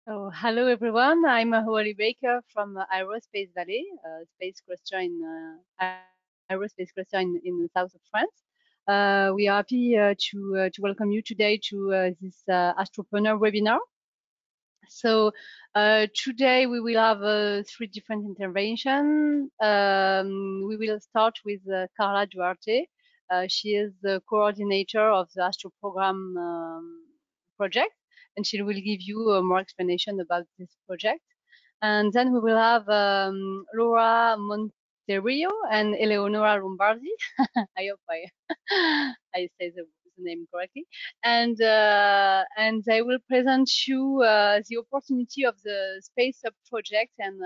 Oh, hello everyone. I'm Holly Baker from Aerospace Valley, space cluster in aerospace cluster in the south of France. We are happy to welcome you today to this Astropreneur Webinar. So today we will have 3 different interventions. We will start with Carla Duarte. She is the coordinator of the Astro Program project, and she will give you more explanation about this project. And then we will have Laura Monterio and Eleonora Lombardi. I hope I say the name correctly. And I will present you the opportunity of the SpaceUp project and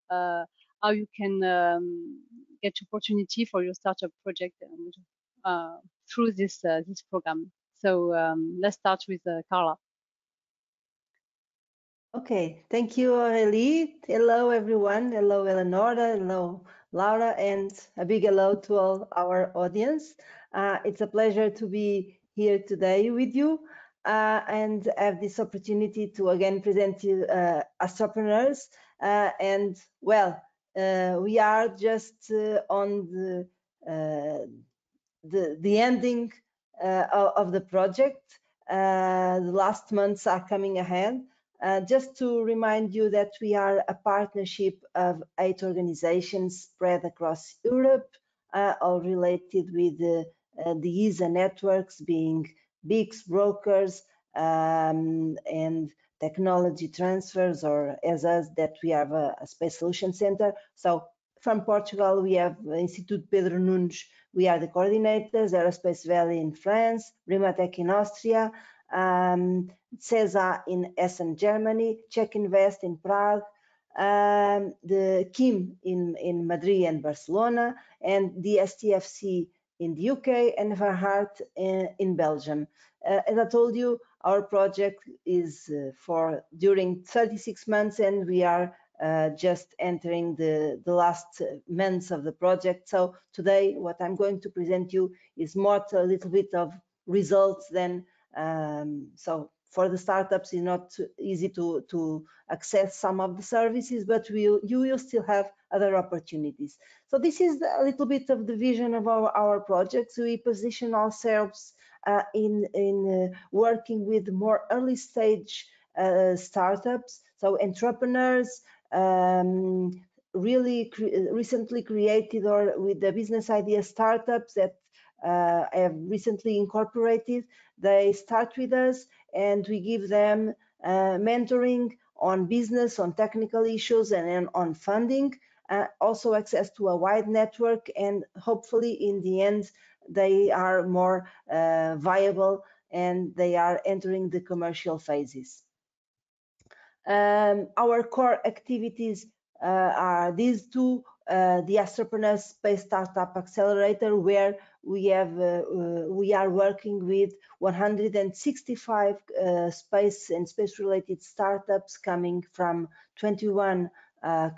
how you can get opportunity for your startup project through this program. So let's start with Carla. Okay, thank you, Aurélie. Hello, everyone. Hello, Eleonora. Hello, Laura, and a big hello to all our audience. It's a pleasure to be here today with you and have this opportunity to again present you Astropreneurs. And well, we are just on the ending of the project. The last months are coming ahead. Just to remind you that we are a partnership of 8 organizations spread across Europe, all related with the ESA networks, being BICS, brokers, and technology transfers, or as us, that we have a Space Solution Center. So from Portugal, we have Instituto Pedro Nunes. We are the coordinators, Aerospace Valley in France, Rimatech in Austria, CESA in Essen, Germany, Czech Invest in Prague, the KIM in Madrid and Barcelona, and the STFC in the UK, and Verhart in Belgium. As I told you, our project is for during 36 months, and we are just entering the last months of the project. So today, what I'm going to present you is more a little bit of results than so for the startups, it's not easy to access some of the services, but you will still have other opportunities. So this is a little bit of the vision of our project. So we position ourselves in working with more early stage startups, so entrepreneurs, really recently created or with the business idea startups that have recently incorporated. They start with us and we give them mentoring on business, on technical issues, and on funding, also access to a wide network, and hopefully in the end they are more viable and they are entering the commercial phases. Our core activities are these two, the Astropreneurs Space Startup Accelerator, where we are working with 165 space and space-related startups coming from 21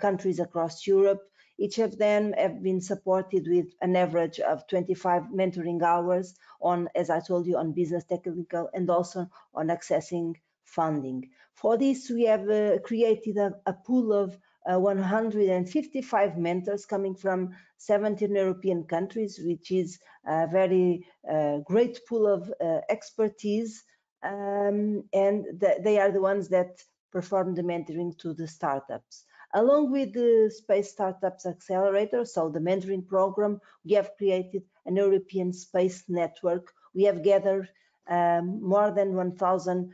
countries across Europe. Each of them have been supported with an average of 25 mentoring hours on, as I told you, on business technical and also on accessing funding. For this, we have created a pool of 155 mentors coming from 17 European countries, which is a very great pool of expertise, and they are the ones that perform the mentoring to the startups. Along with the Space Startups Accelerator, so the mentoring program, we have created an European space network. We have gathered more than 1,000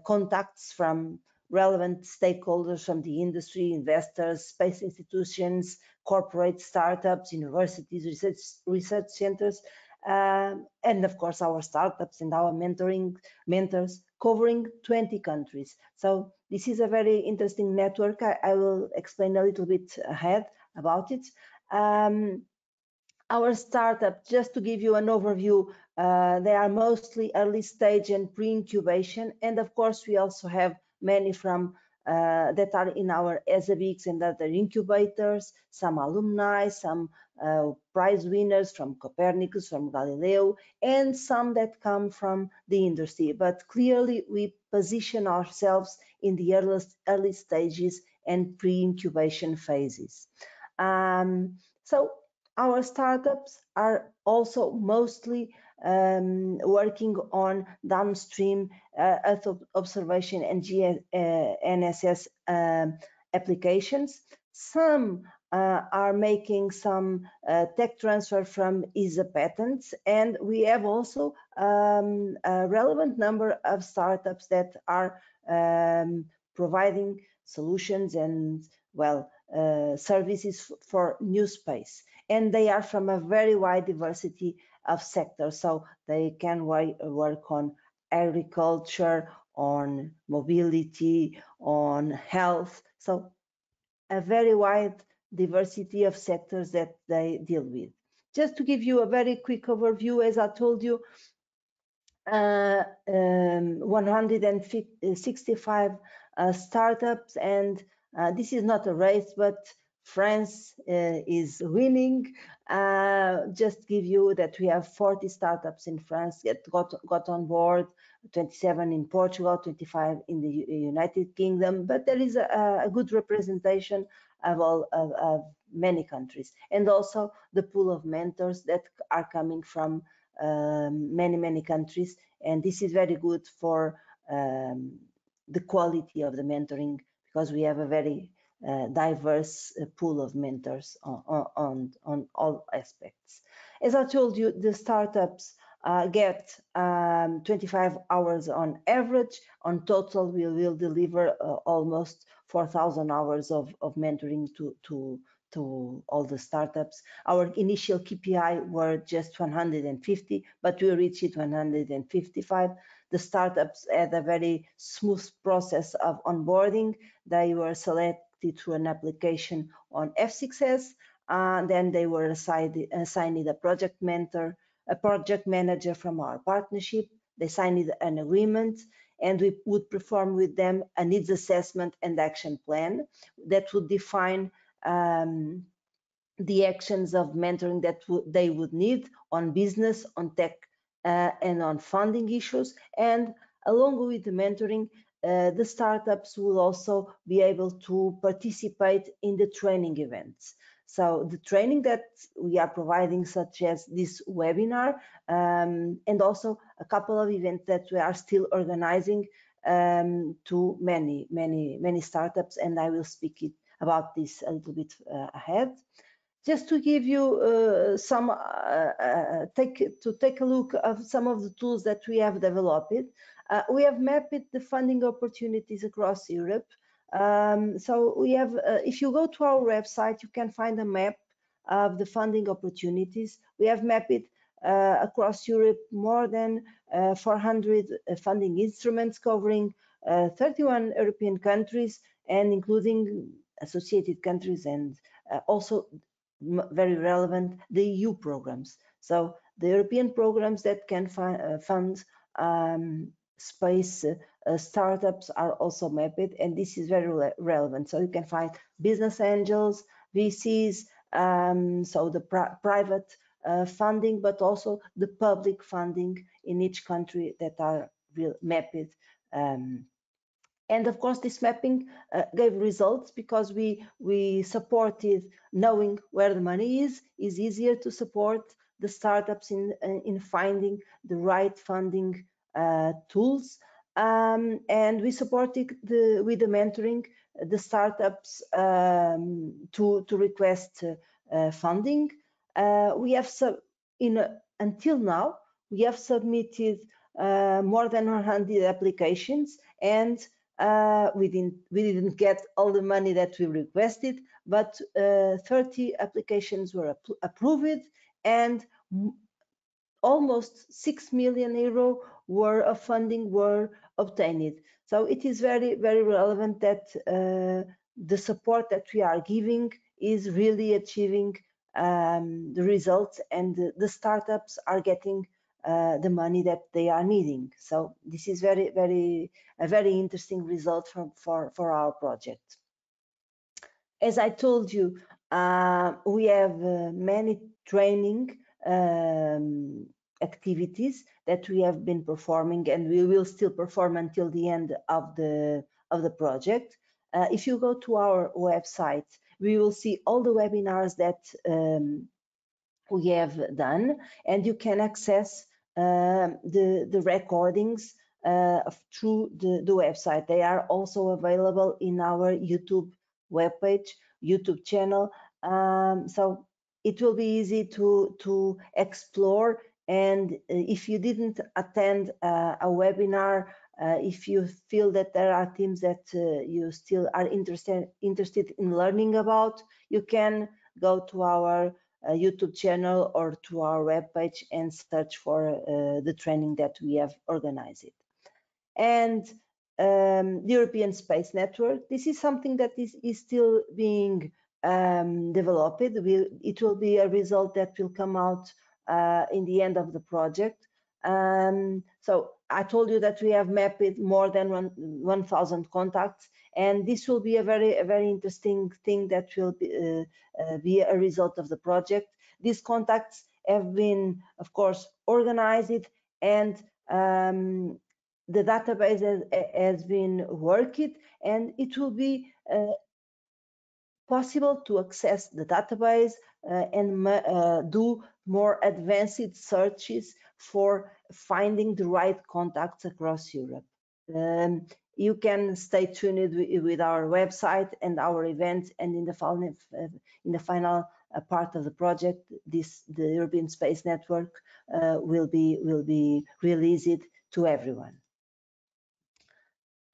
contacts from relevant stakeholders from the industry, investors, space institutions, corporate startups, universities, research centers, and of course our startups and our mentors covering 20 countries. So this is a very interesting network. I will explain a little bit ahead about it. Our startup, just to give you an overview, they are mostly early stage and pre-incubation, and of course we also have many from that are in our ESABICs and other incubators, some alumni, some prize winners from Copernicus, from Galileo, and some that come from the industry. But clearly, we position ourselves in the early stages and pre-incubation phases. So our startups are also mostly working on downstream Earth observation and GNSS applications. Some are making some tech transfer from ESA patents, and we have also a relevant number of startups that are providing solutions and, well, services for new space. And they are from a very wide diversity of sectors, so they can work on agriculture, on mobility, on health, so a very wide diversity of sectors that they deal with. Just to give you a very quick overview, as I told you, 165 startups, and this is not a race, but France is winning. Just give you that we have 40 startups in France that got on board, 27 in Portugal, 25 in the United Kingdom, but there is a good representation of many countries, and also the pool of mentors that are coming from many countries, and this is very good for the quality of the mentoring, because we have a very diverse pool of mentors on all aspects. As I told you, the startups get 25 hours on average. On total, we will deliver almost 4,000 hours of mentoring to all the startups. Our initial KPI were just 150, but we reached 155. The startups had a very smooth process of onboarding. They were selected through an application on F6S, then they were assigned a project mentor, a project manager from our partnership. They signed an agreement, and we would perform with them a needs assessment and action plan that would define the actions of mentoring that they would need on business, on tech, and on funding issues. And along with the mentoring, the startups will also be able to participate in the training events. So the training that we are providing, such as this webinar, and also a couple of events that we are still organizing to many startups, and I will speak about this a little bit ahead. Just to give you take a look of some of the tools that we have developed. We have mapped the funding opportunities across Europe. So we have, if you go to our website, you can find a map of the funding opportunities. We have mapped it across Europe, more than 400 funding instruments covering 31 European countries, and including associated countries, and also very relevant, the EU programs. So the European programs that can fund space startups are also mapped, and this is very relevant. So you can find business angels, VCs, so the private funding, but also the public funding in each country that are mapped. And of course, this mapping gave results, because we supported knowing where the money is easier to support the startups in finding the right funding tools. And we supported with the mentoring the startups to request funding. We have until now we have submitted more than 100 applications, and we didn't get all the money that we requested, but 30 applications were approved, and almost 6 million euro worth of funding were obtained. So it is very relevant that the support that we are giving is really achieving the results, and the startups are getting the money that they are needing. So this is a very interesting result for our project. As I told you, we have many training activities that we have been performing, and we will still perform until the end of the project. If you go to our website, we will see all the webinars that we have done, and you can access the recordings through the website. They are also available in our YouTube webpage, YouTube channel. So it will be easy to explore. And if you didn't attend a webinar, if you feel that there are themes that you still are interested in learning about, you can go to our YouTube channel or to our webpage and search for the training that we have organized. And the European Space Network, this is something that is still being developed. It will be a result that will come out in the end of the project. So I told you that we have mapped more than 1,000 contacts, and this will be a very interesting thing that will be a result of the project. These contacts have been, of course, organized, and the database has been worked, and it will be possible to access the database and do more advanced searches for finding the right contacts across Europe. You can stay tuned with our website and our events, and in the final part of the project, the European Space Network will be released to everyone.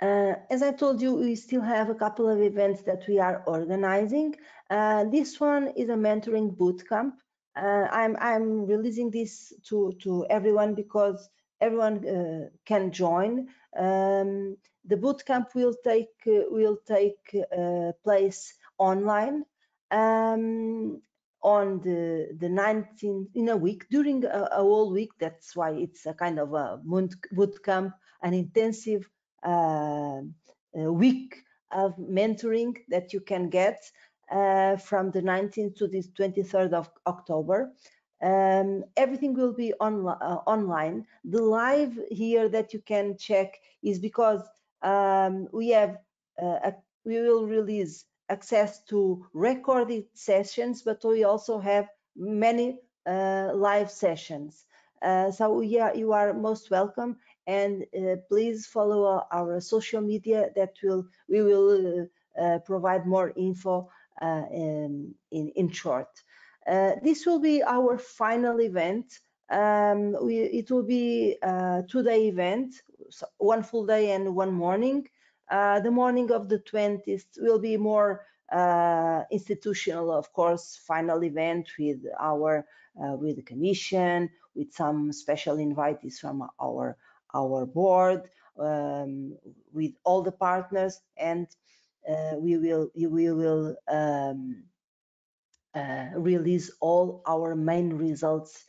As I told you, we still have a couple of events that we are organizing. This one is a mentoring bootcamp. I'm releasing this to everyone because everyone can join. The bootcamp will take place online on the 19th, in a week, during a whole week. That's why it's a kind of a bootcamp, an intensive a week of mentoring that you can get from the 19th to the 23rd of October. Everything will be online. The live here that you can check is because we will release access to recorded sessions, but we also have many live sessions. So yeah, you are most welcome, and please follow our social media. That we will provide more info in short. This will be our final event. It will be a 2-day event, so one full day and one morning. The morning of the 20th will be more institutional, of course, final event with with the Commission, with some special invitees from our board, with all the partners, and we will release all our main results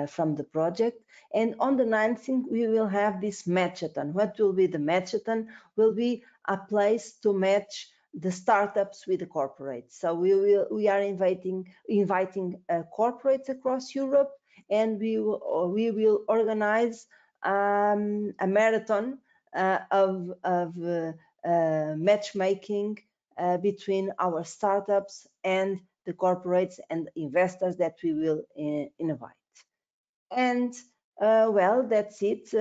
from the project. And on the 19th, we will have this matchathon. What will be the matchathon? Will be a place to match the startups with the corporates. So we are inviting corporates across Europe, and we will organize a marathon of matchmaking between our startups and the corporates and investors that we will invite. And well, that's it.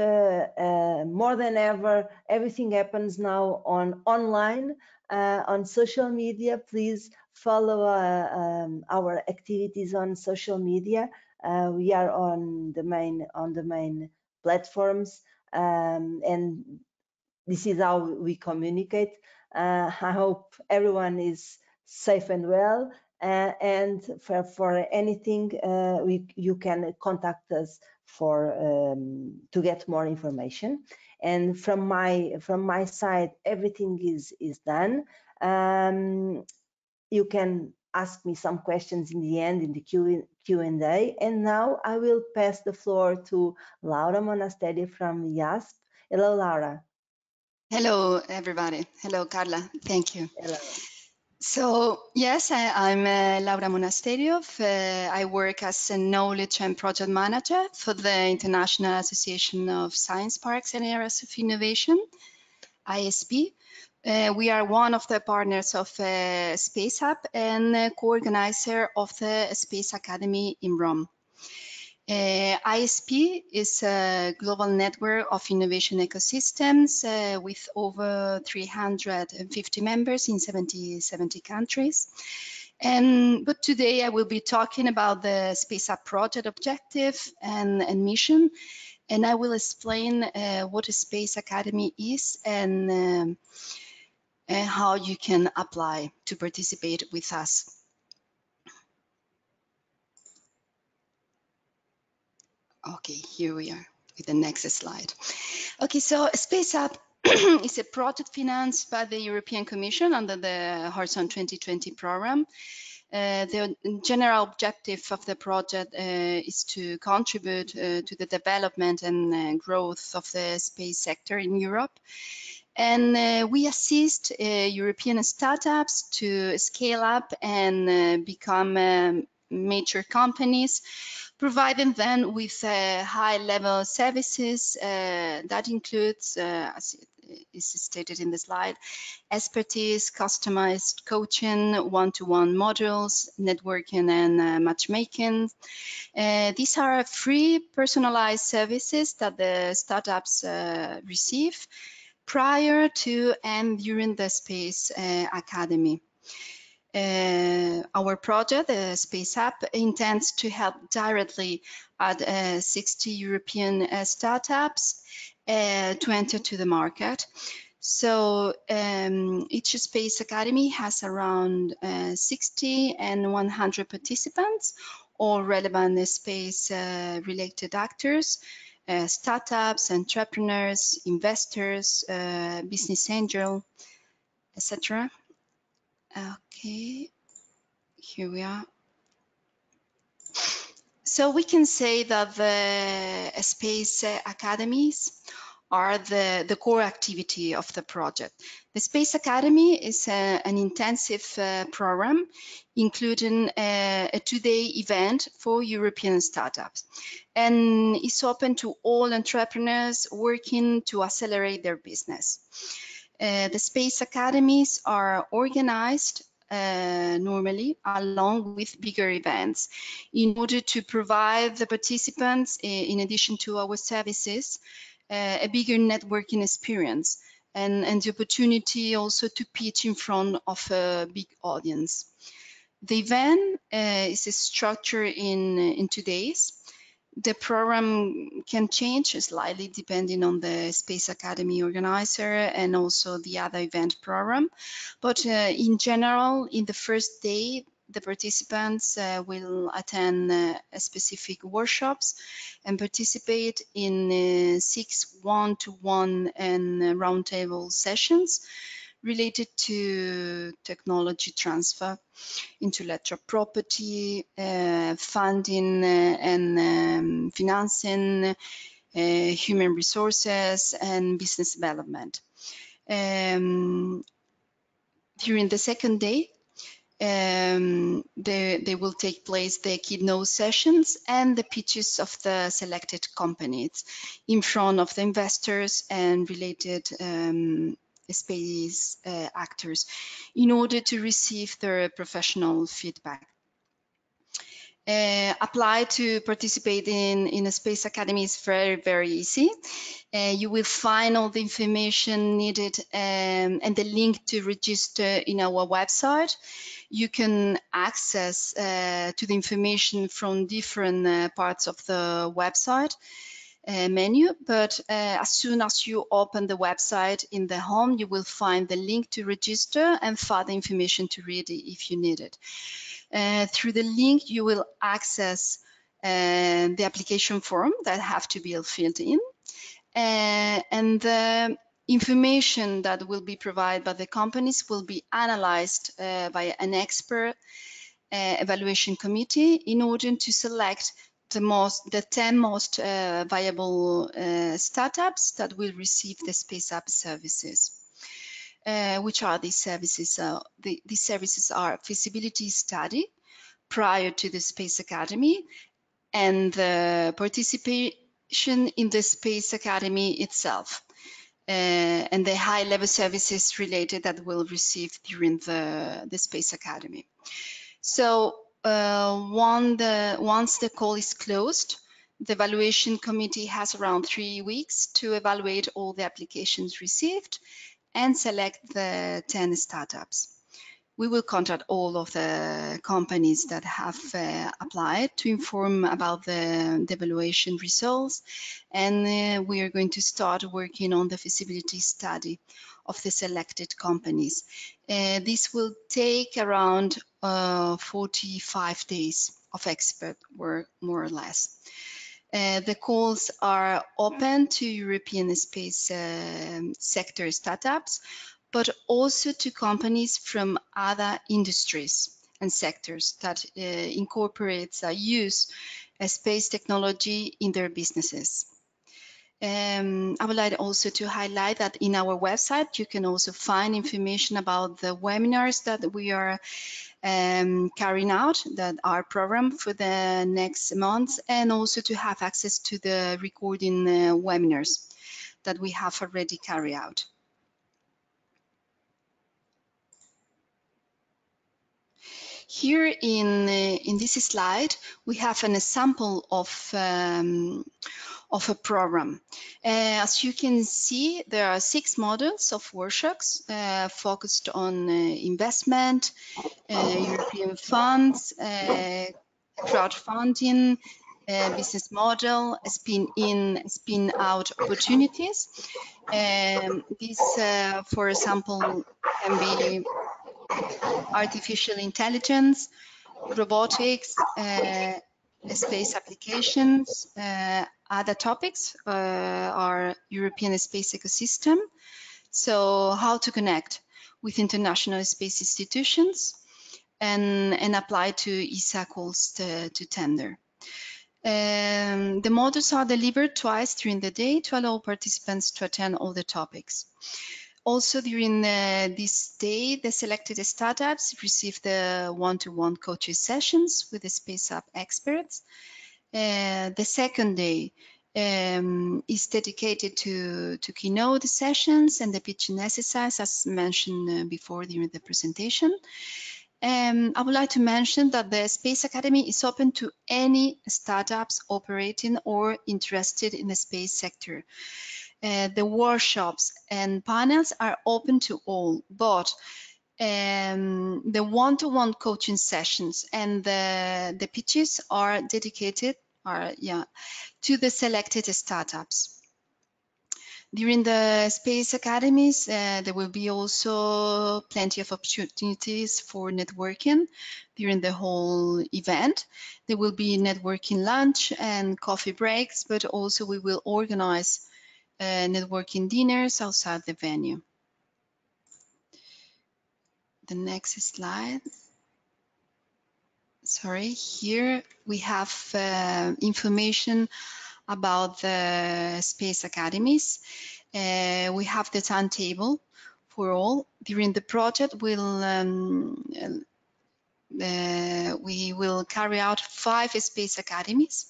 More than ever, everything happens now online, on social media. Please follow our activities on social media. We are on the main platforms, and this is how we communicate. I hope everyone is safe and well. And for anything, you can contact us to get more information. And from my side, everything is done. You can ask me some questions in the end in the Q&A. And now I will pass the floor to Laura Monasterio from YASP. Hello, Laura. Hello, everybody. Hello, Carla. Thank you. Hello. So, yes, I'm Laura Monasterio. I work as a knowledge and project manager for the International Association of Science Parks and Areas of Innovation, ISP. We are one of the partners of SpaceUp and co-organizer of the SpaceAcademy in Rome. ISP is a global network of innovation ecosystems with over 350 members in 70 countries. But today I will be talking about the SpaceUp project objective and mission, and I will explain what a SpaceAcademy is and how you can apply to participate with us. Okay, here we are with the next slide. Okay, so SpaceUp is a project financed by the European Commission under the Horizon 2020 program. The general objective of the project is to contribute to the development and growth of the space sector in Europe. And we assist European startups to scale up and become major companies, providing them with high-level services that includes, as is stated in the slide, expertise, customized coaching, one-to-one modules, networking and matchmaking. These are free personalized services that the startups receive prior to and during the Space Academy. Our project, SpaceUp, intends to help directly at 60 European startups to enter to the market. So each Space Academy has around 60 and 100 participants, all relevant space-related actors, startups, entrepreneurs, investors, business angel, etc. Okay, here we are. So we can say that the Space Academies are the core activity of the project. The Space Academy is an intensive program, including a two-day event for European startups, and is open to all entrepreneurs working to accelerate their business. The Space Academies are organized normally along with bigger events in order to provide the participants, in addition to our services, a bigger networking experience and the opportunity also to pitch in front of a big audience. The event is structured in 2 days. The program can change slightly depending on the Space Academy organizer and also the other event program. But in general, in the first day, the participants will attend specific workshops and participate in 6 one-to-one and roundtable sessions related to technology transfer, intellectual property, funding and financing, human resources, and business development. During the second day, they will take place the keynote sessions and the pitches of the selected companies in front of the investors and related space actors in order to receive their professional feedback. Apply to participate in a Space Academy is very, very easy. You will find all the information needed and the link to register in our website. You can access to the information from different parts of the website menu, but as soon as you open the website in the home, you will find the link to register and further information to read if you need it. Through the link, you will access the application form that have to be filled in, and the information that will be provided by the companies will be analyzed by an expert evaluation committee in order to select the 10 most viable startups that will receive the SpaceUp services. Which are these services? These services are feasibility study prior to the SpaceAcademy and the participation in the SpaceAcademy itself. And the high-level services related that we'll receive during the SpaceAcademy. So once the call is closed, the evaluation committee has around 3 weeks to evaluate all the applications received and select the 10 startups. We will contact all of the companies that have applied to inform about the evaluation results, and we are going to start working on the feasibility study of the selected companies. This will take around 45 days of expert work, more or less. The calls are open to European space sector startups, but also to companies from other industries and sectors that incorporate use space technology in their businesses. I would like also to highlight that in our website you can also find information about the webinars that we are carrying out, that are programmed for the next month, and also to have access to the recording webinars that we have already carried out. Here in this slide, we have an example of a program. As you can see, there are 6 models of workshops focused on investment, European funds, crowdfunding, business model, spin-in, spin-out opportunities. This, for example, can be artificial intelligence, robotics, space applications. Other topics are European space ecosystem, so how to connect with international space institutions and apply to ESA calls to tender. The modules are delivered twice during the day to allow participants to attend all the topics. Also, during this day, the selected startups receive the one-to-one coaching sessions with the SpaceUp experts. The second day is dedicated to keynote sessions and the pitching exercise, as mentioned before during the presentation. I would like to mention that the SpaceAcademy is open to any startups operating or interested in the space sector. The workshops and panels are open to all, but the one-to-one coaching sessions and the pitches are dedicated to the selected startups. During the Space Academies, there will be also plenty of opportunities for networking during the whole event. There will be networking lunch and coffee breaks, but also we will organize networking dinners outside the venue. The next slide. Sorry, here we have information about the Space Academies. We have the timetable for all. During the project, we will carry out 5 Space Academies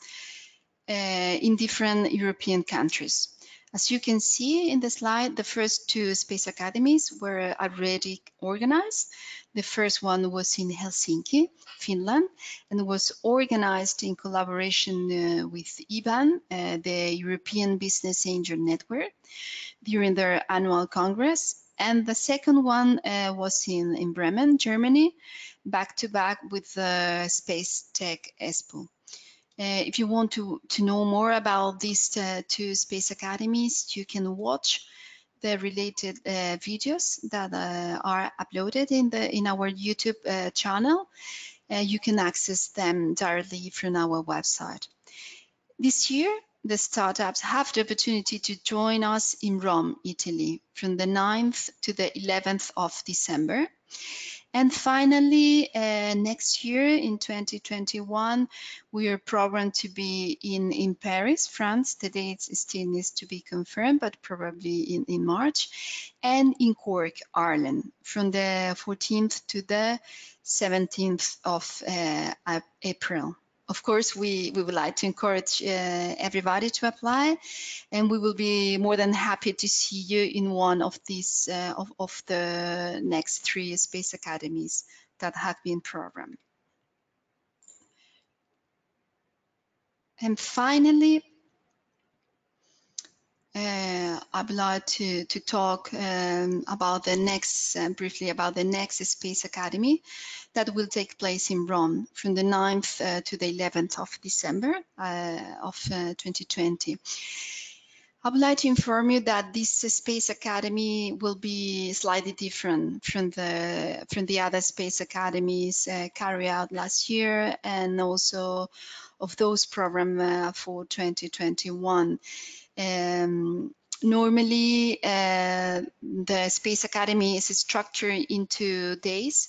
in different European countries. As you can see in the slide, the first 2 Space Academies were already organized. The first one was in Helsinki, Finland, and was organized in collaboration with EBAN, the European Business Angel Network, during their annual Congress. And the second one was in Bremen, Germany, back-to-back with the Space Tech Expo. If you want to know more about these 2 Space Academies, you can watch the related videos that are uploaded in our YouTube channel. You can access them directly from our website. This year, the startups have the opportunity to join us in Rome, Italy, from the 9th to the 11th of December. And finally, next year in 2021, we are programmed to be in Paris, France. The date still needs to be confirmed, but probably in March, and in Cork, Ireland, from the 14th to the 17th of April. Of course, we would like to encourage everybody to apply, and we will be more than happy to see you in one of these of the next 3 space academies that have been programmed. And finally, I'd like to talk about the next, briefly about the next Space Academy that will take place in Rome from the 9th to the 11th of December of 2020. I would like to inform you that this Space Academy will be slightly different from the other Space Academies carried out last year, and also of those programs for 2021. Normally, the Space Academy is structured into days,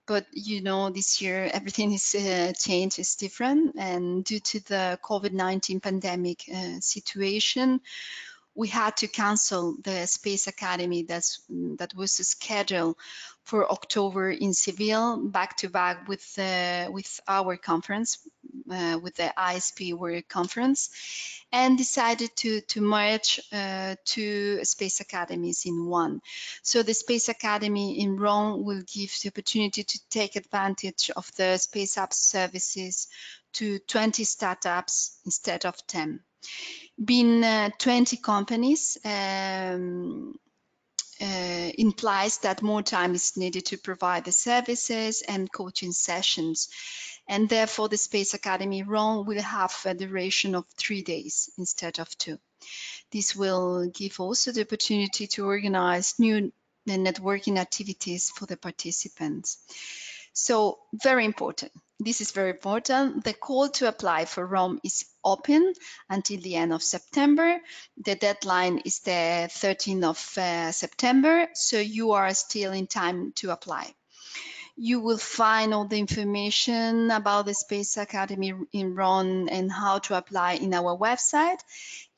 but you know, this year everything is changed, is different, and due to the COVID-19 pandemic situation, we had to cancel the Space Academy that was scheduled for October in Seville, back to back with our conference, with the ISP World Conference, and decided to merge 2 Space Academies in one. So the Space Academy in Rome will give the opportunity to take advantage of the SpaceUp services to 20 startups instead of 10. Being 20 companies implies that more time is needed to provide the services and coaching sessions, and therefore the Space Academy Rome will have a duration of 3 days instead of 2. This will give also the opportunity to organize new networking activities for the participants. So very important. This is very important. The call to apply for Rome is open until the end of September. The deadline is the 13th of September, so you are still in time to apply. You will find all the information about the Space Academy in Rome and how to apply in our website,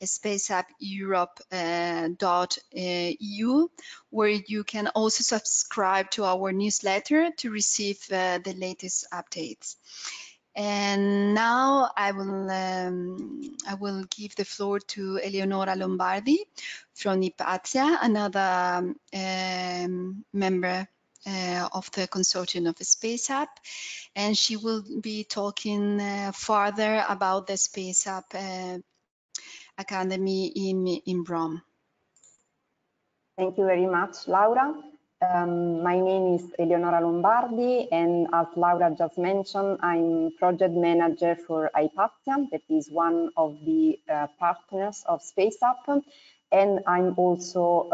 spaceup.europe.eu, where you can also subscribe to our newsletter to receive the latest updates. And now I will give the floor to Eleonora Lombardi from Ipazia, another member of the consortium of SpaceUp, and she will be talking further about the SpaceUp Academy in Rome. Thank you very much, Laura. My name is Eleonora Lombardi, and as Laura just mentioned, I'm project manager for Ipazia, that is one of the partners of SpaceUp. And I'm also,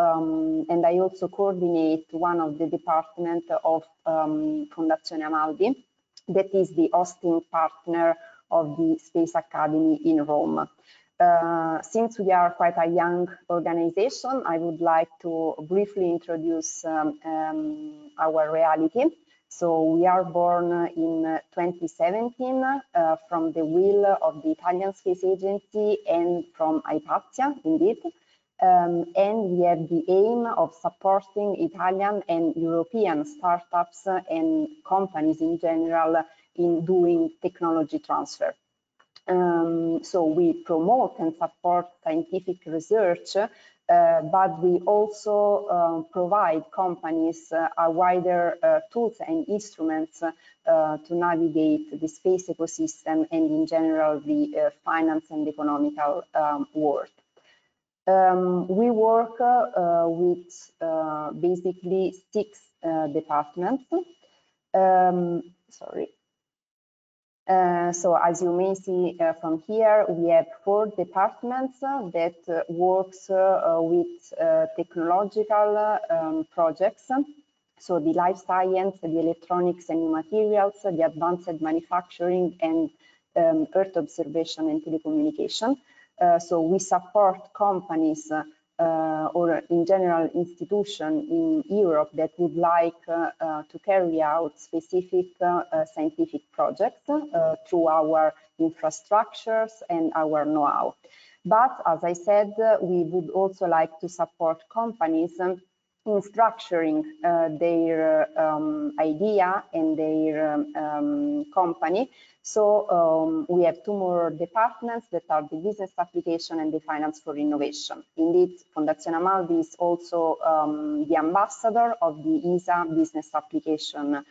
and I also coordinate one of the department of Fondazione Amaldi, that is the hosting partner of the Space Academy in Rome. Since we are quite a young organization, I would like to briefly introduce our reality. So we are born in 2017 from the will of the Italian Space Agency and from Ipazia, indeed. And we have the aim of supporting Italian and European startups and companies in general in doing technology transfer. So we promote and support scientific research, but we also provide companies a wider tools and instruments to navigate the space ecosystem and in general the finance and economical world. We work with basically 6 departments. So as you may see from here, we have 4 departments that works with technological projects. So the life science, the electronics and new materials, the advanced manufacturing, and Earth observation and telecommunication. So we support companies or in general institution in Europe that would like to carry out specific scientific projects through our infrastructures and our know-how. But as I said, we would also like to support companies in structuring their idea and their company. So we have two more departments that are the business application and the finance for innovation. Indeed, Fondazione Amalvi is also the ambassador of the ESA business application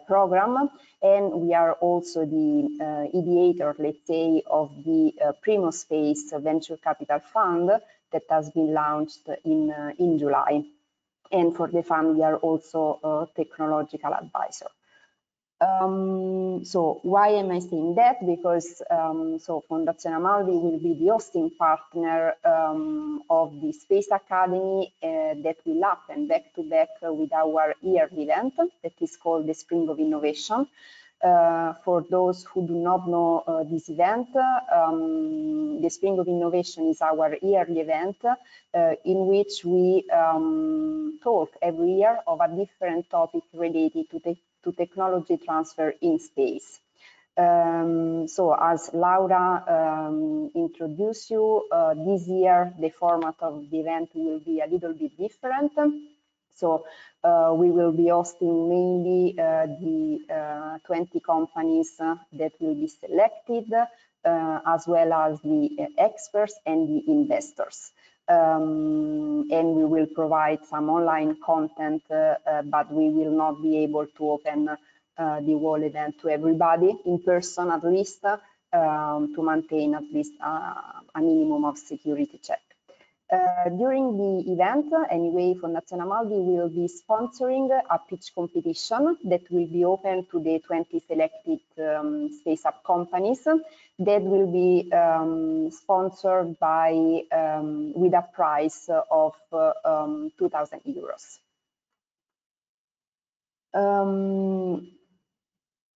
program, and we are also the ideator, let's say, of the Primo Space venture capital fund that has been launched in July. And for the fund, we are also a technological advisor. So why am I saying that? Because so Fondazione Amalvi will be the hosting partner of the Space Academy that will happen back to back with our yearly event that is called the Spring of Innovation. For those who do not know this event, the Spring of Innovation is our yearly event in which we talk every year of a different topic related to technology transfer in space. So as Laura introduced you, this year the format of the event will be a little bit different. So we will be hosting mainly the 20 companies that will be selected, as well as the experts and the investors. And we will provide some online content, but we will not be able to open the whole event to everybody in person, at least to maintain at least a minimum of security check. During the event, anyway, Fondazione Amalvi will be sponsoring a pitch competition that will be open to the 20 selected SpaceUp companies that will be sponsored by with a price of 2,000 euros.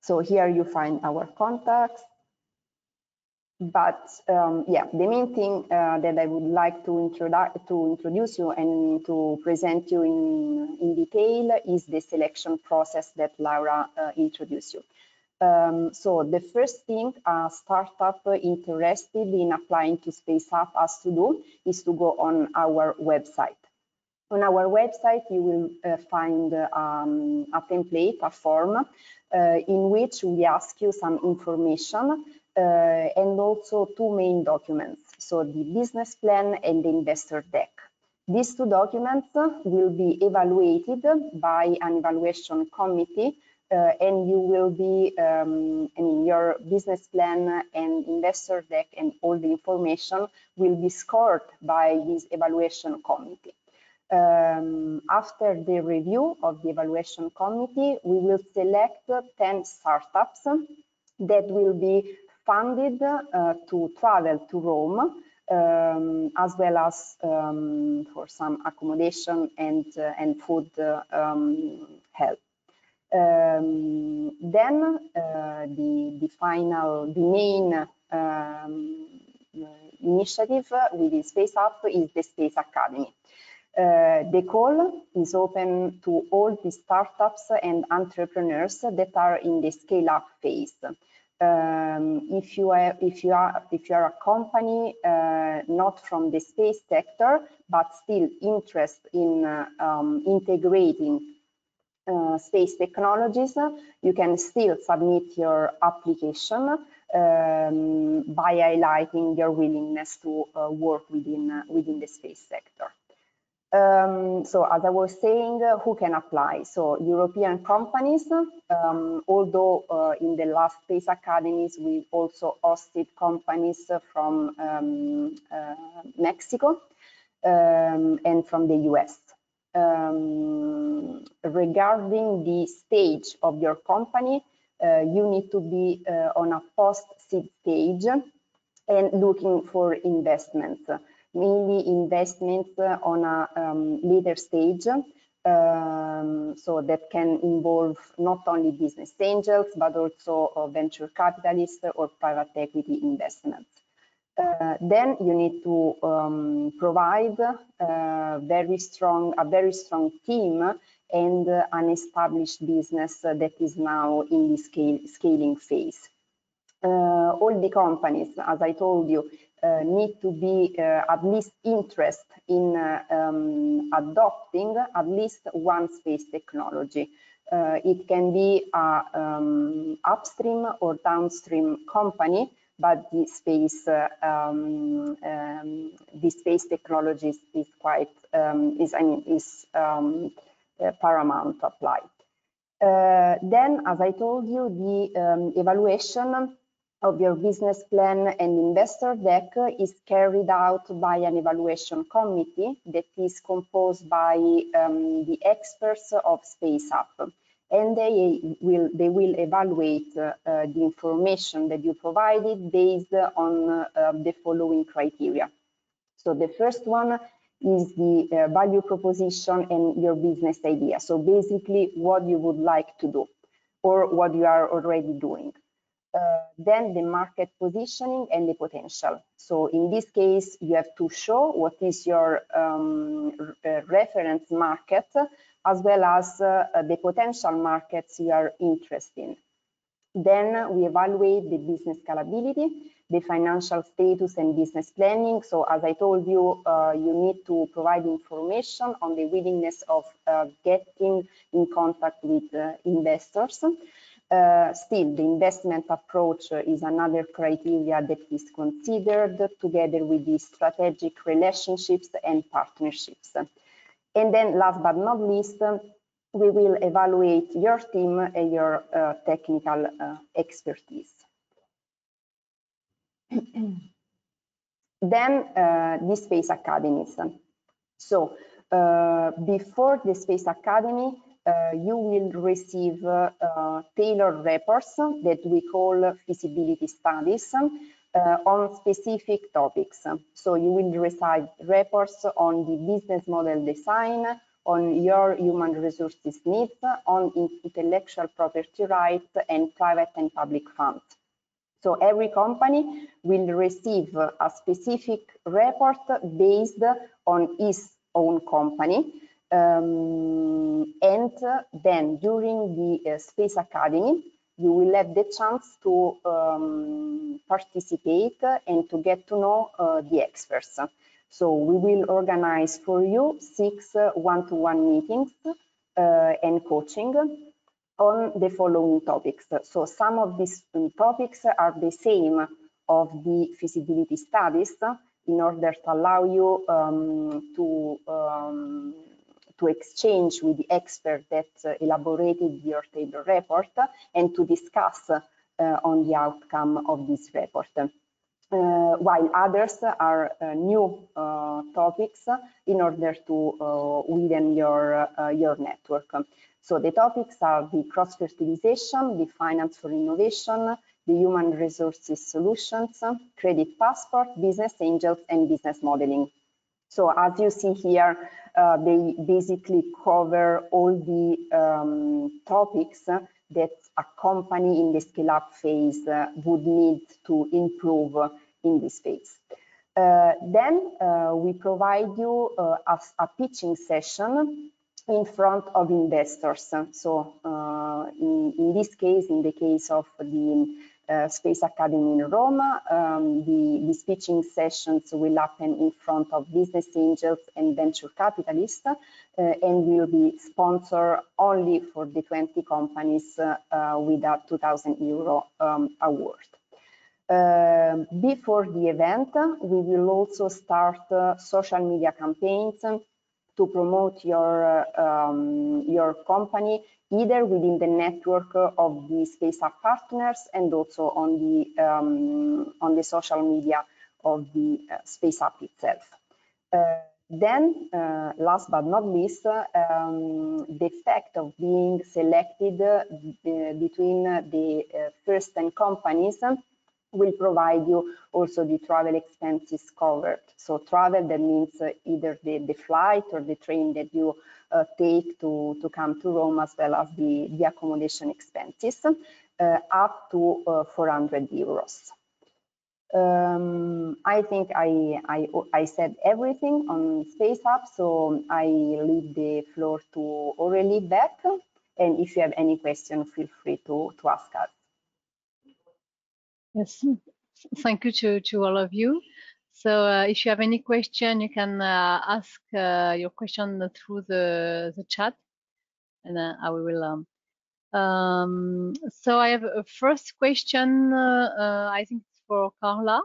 So here you find our contacts. But yeah, the main thing that I would like to introduce you and to present you in detail is the selection process that Laura introduced you. So the first thing a startup interested in applying to SpaceUp has to do is to go on our website. On our website, you will find a template, a form, in which we ask you some information and also two main documents, so the business plan and the investor deck. These two documents will be evaluated by an evaluation committee, and you will be, I mean, your business plan and investor deck and all the information will be scored by this evaluation committee. After the review of the evaluation committee, we will select 10 startups that will be funded to travel to Rome, as well as for some accommodation and food help. Then the main initiative within SpaceUp is the Space Academy. The call is open to all the startups and entrepreneurs that are in the scale-up phase. If you are a company not from the space sector but still interested in integrating space technologies, you can still submit your application by highlighting your willingness to work within the space sector. So as I was saying, who can apply? So European companies, although in the last Space Academies, we also hosted companies from Mexico and from the US. Regarding the stage of your company, you need to be on a post-seed stage and looking for investments. Mainly investments on a later stage, so that can involve not only business angels, but also venture capitalists or private equity investments. Then you need to provide a very strong team and an established business that is now in the scaling phase. All the companies, as I told you, need to be at least interested in adopting at least one space technology. It can be a upstream or downstream company, but the space technology is quite paramount to apply. Then, as I told you, the evaluation of your business plan and investor deck is carried out by an evaluation committee that is composed by the experts of SpaceUp, and they will evaluate the information that you provided based on the following criteria. So the first one is the value proposition and your business idea. So basically what you would like to do or what you are already doing. Then the market positioning and the potential. So in this case, you have to show what is your reference market, as well as the potential markets you are interested in. Then we evaluate the business scalability, the financial status and business planning. So as I told you, you need to provide information on the willingness of getting in contact with investors. Still, the investment approach is another criteria that is considered together with the strategic relationships and partnerships. And then last but not least, we will evaluate your team and your technical expertise. Then the Space Academies. So before the Space Academy, you will receive tailored reports that we call feasibility studies on specific topics. So you will receive reports on the business model design, on your human resources needs, on intellectual property rights, and private and public funds. So every company will receive a specific report based on its own company. And then during the Space Academy, you will have the chance to participate and to get to know the experts. So we will organize for you 6 one-to-one meetings and coaching on the following topics. So some of these topics are the same of the feasibility studies in order to allow you to exchange with the expert that elaborated your tailored report and to discuss on the outcome of this report. While others are new topics in order to widen your network. So the topics are the cross-fertilization, the finance for innovation, the human resources solutions, credit passport, business angels, and business modeling. So as you see here, they basically cover all the topics that a company in the scale-up phase would need to improve in this phase. Then we provide you a pitching session in front of investors. So in this case, in the case of the Space Academy in Rome, these pitching sessions will happen in front of business angels and venture capitalists and will be sponsored only for the 20 companies with a €2,000 award. Before the event, we will also start social media campaigns to promote your company either within the network of the SpaceUp partners and also on the social media of the SpaceUp itself. Then, last but not least, the fact of being selected between the first 10 companies will provide you also the travel expenses covered. So travel, that means either the flight or the train that you take to come to Rome, as well as the accommodation expenses, up to €400. I think I said everything on SpaceUp, so I leave the floor to Aurélie back. And if you have any question, feel free to ask us. Yes, thank you to all of you. So if you have any question, you can ask your question through the chat, and I will. So I have a first question. I think it's for Carla.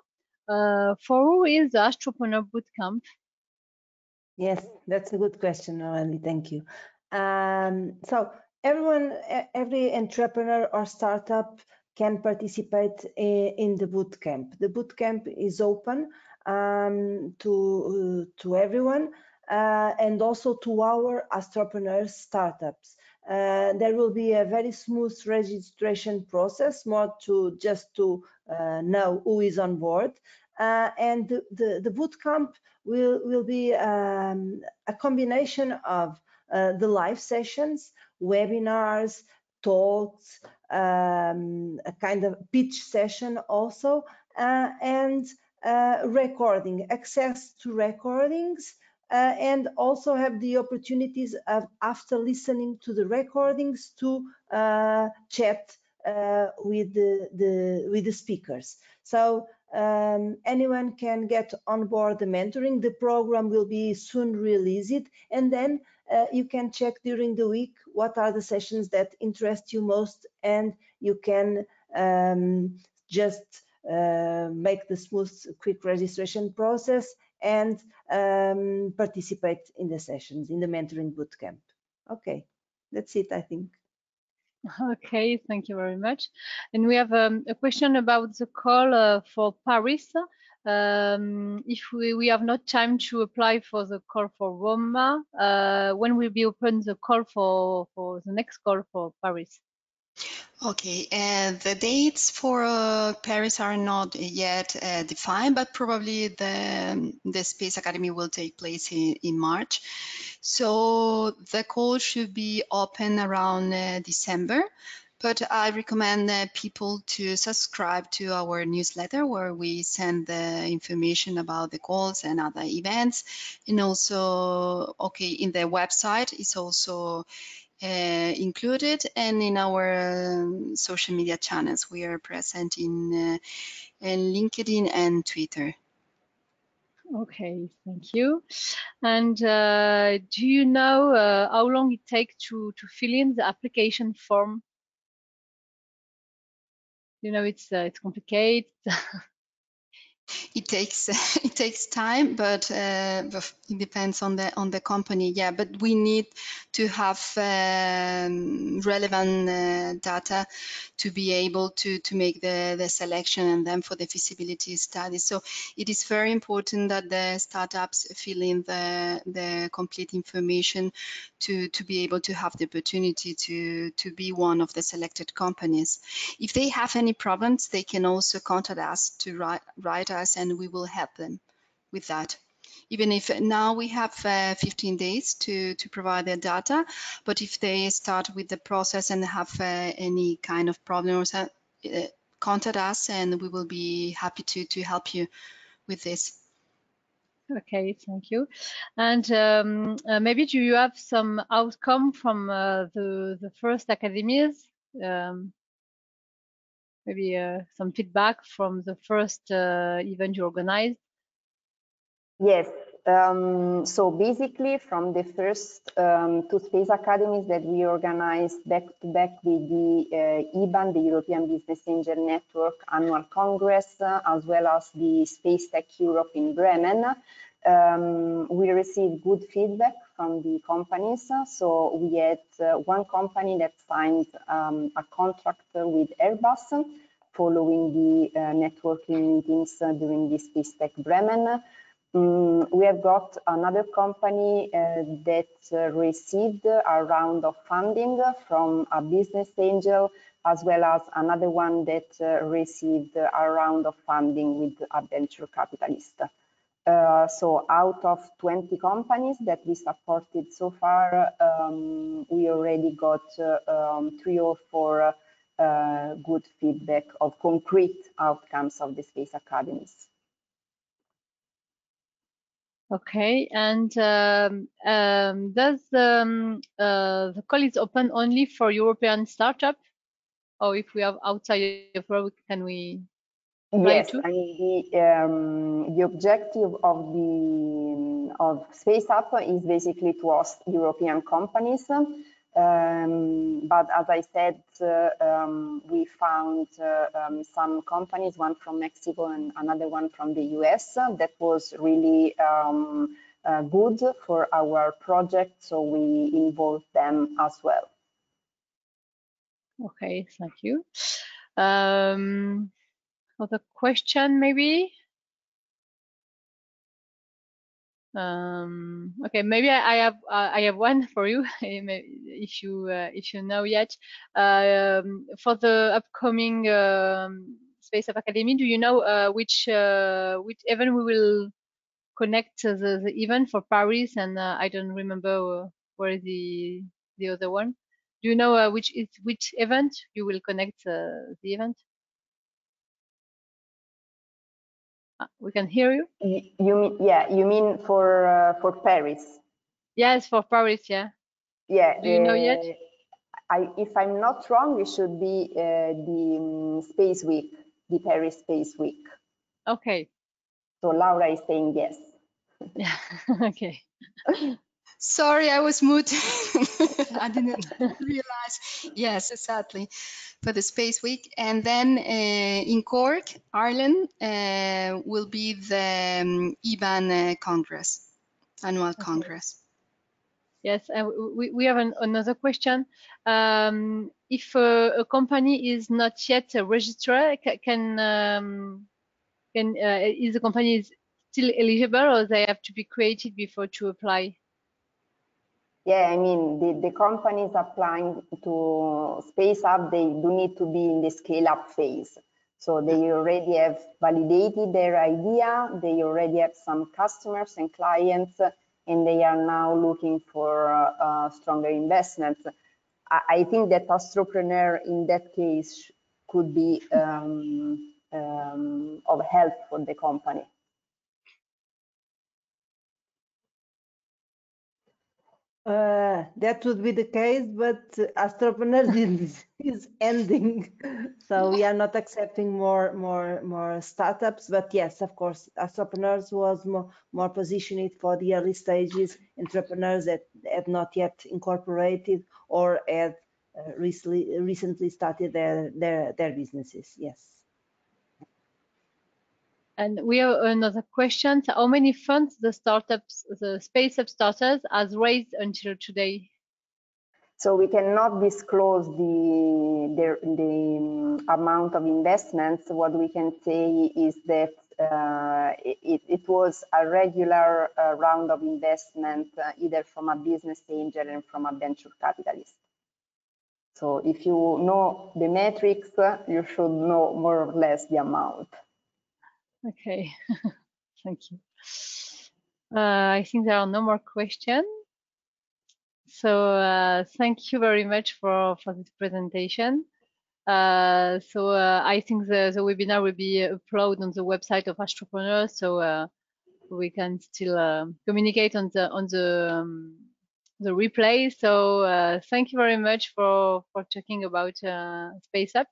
For who is the Astropreneur Bootcamp? Yes, that's a good question, Aurélie. Thank you. So every entrepreneur or startup can participate in the bootcamp. The bootcamp is open to everyone and also to our Astropreneurs startups. There will be a very smooth registration process, more to just to know who is on board. And the bootcamp will be a combination of the live sessions, webinars, talks, a kind of pitch session also, and recording, access to recordings, and also have the opportunities of, after listening to the recordings, to chat with the speakers. So anyone can get on board the mentoring. The program will be soon released, and then you can check during the week what are the sessions that interest you most, and you can just make the smooth, quick registration process and participate in the sessions, in the mentoring bootcamp. Okay, that's it, I think. Okay, thank you very much. And we have a question about the call for Paris. If we have not time to apply for the call for Roma, when will be open the call for the next call for Paris? Okay, the dates for Paris are not yet defined, but probably the Space Academy will take place in March. So the call should be open around December, but I recommend people to subscribe to our newsletter where we send the information about the calls and other events. And also, okay, in the website is also included, and in our social media channels we are present in LinkedIn and Twitter. Okay, thank you. And do you know how long it takes to fill in the application form? You know, it's complicated. It takes time, but it depends on the company. Yeah, but we need to have relevant data to be able to make the selection, and then for the feasibility study. So it is very important that the startups fill in the complete information to be able to have the opportunity to be one of the selected companies. If they have any problems, they can also contact us to write us, and we will help them with that. Even if now we have 15 days to provide their data, but if they start with the process and have any kind of problems, contact us, and we will be happy to help you with this. Okay, thank you. And maybe do you have some outcome from the first academies? Maybe some feedback from the first event you organized? Yes. So basically, from the first two Space Academies that we organized back to back with the EBAN, the European Business Angel Network Annual Congress, as well as the Space Tech Europe in Bremen, we received good feedback from the companies. So we had one company that signed a contract with Airbus following the networking meetings during the Space Tech Bremen. We have got another company that received a round of funding from a business angel, as well as another one that received a round of funding with a venture capitalist. So out of 20 companies that we supported so far, we already got 3 or 4 good feedback of concrete outcomes of the Space Academies. Okay, and does the call is open only for European startup, or if we have outside of Europe, can we apply Yes, too? I mean the objective of SpaceUp is basically to host European companies. But as I said, we found some companies, one from Mexico and another one from the US, that was really good for our project, so we involved them as well. Okay, thank you. Other question maybe? Okay, maybe I have one for you, if you know yet. For the upcoming SpaceUp Academy, do you know which event we will connect the event for Paris? And I don't remember where is the other one. Do you know which event you will connect the event? We can hear you. You mean, yeah, you mean for Paris? Yes, for Paris, yeah. Yeah. Do you know yet? If I'm not wrong, it should be the Space Week, the Paris Space Week. Okay. So Laura is saying yes. Yeah. Okay. Sorry, I was muted. I didn't realize. Yes, exactly. For the Space Week. And then in Cork, Ireland, will be the EBAN Congress, annual Congress. Yes, and we have another question. If a company is not yet registered, is the company still eligible, or they have to be created before to apply? Yeah, I mean, the companies applying to SpaceUp, they do need to be in the scale-up phase. So they already have validated their idea, they already have some customers and clients, and they are now looking for stronger investments. I think that Astropreneur in that case could be of help for the company. That would be the case, but Astropreneurs is ending, so we are not accepting more startups. But yes, of course, Astropreneurs was more positioned for the early stages entrepreneurs that had not yet incorporated or had recently started their businesses. Yes. And we have another question. So how many funds the SpaceUp starters has raised until today? So we cannot disclose the amount of investments. What we can say is that it was a regular round of investment, either from a business angel and from a venture capitalist. So if you know the metrics, you should know more or less the amount. Okay, thank you. I think there are no more questions. So thank you very much for this presentation. I think the webinar will be uploaded on the website of Astropreneurs, so we can still communicate on the replay. So thank you very much for talking about SpaceUp,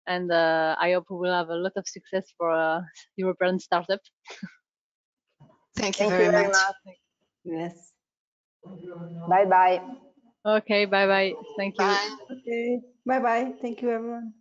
and I hope we will have a lot of success for European startup. Thank you very much. Yes. Bye bye. Okay, bye bye. Thank you. Bye. Okay. Bye bye. Thank you, everyone.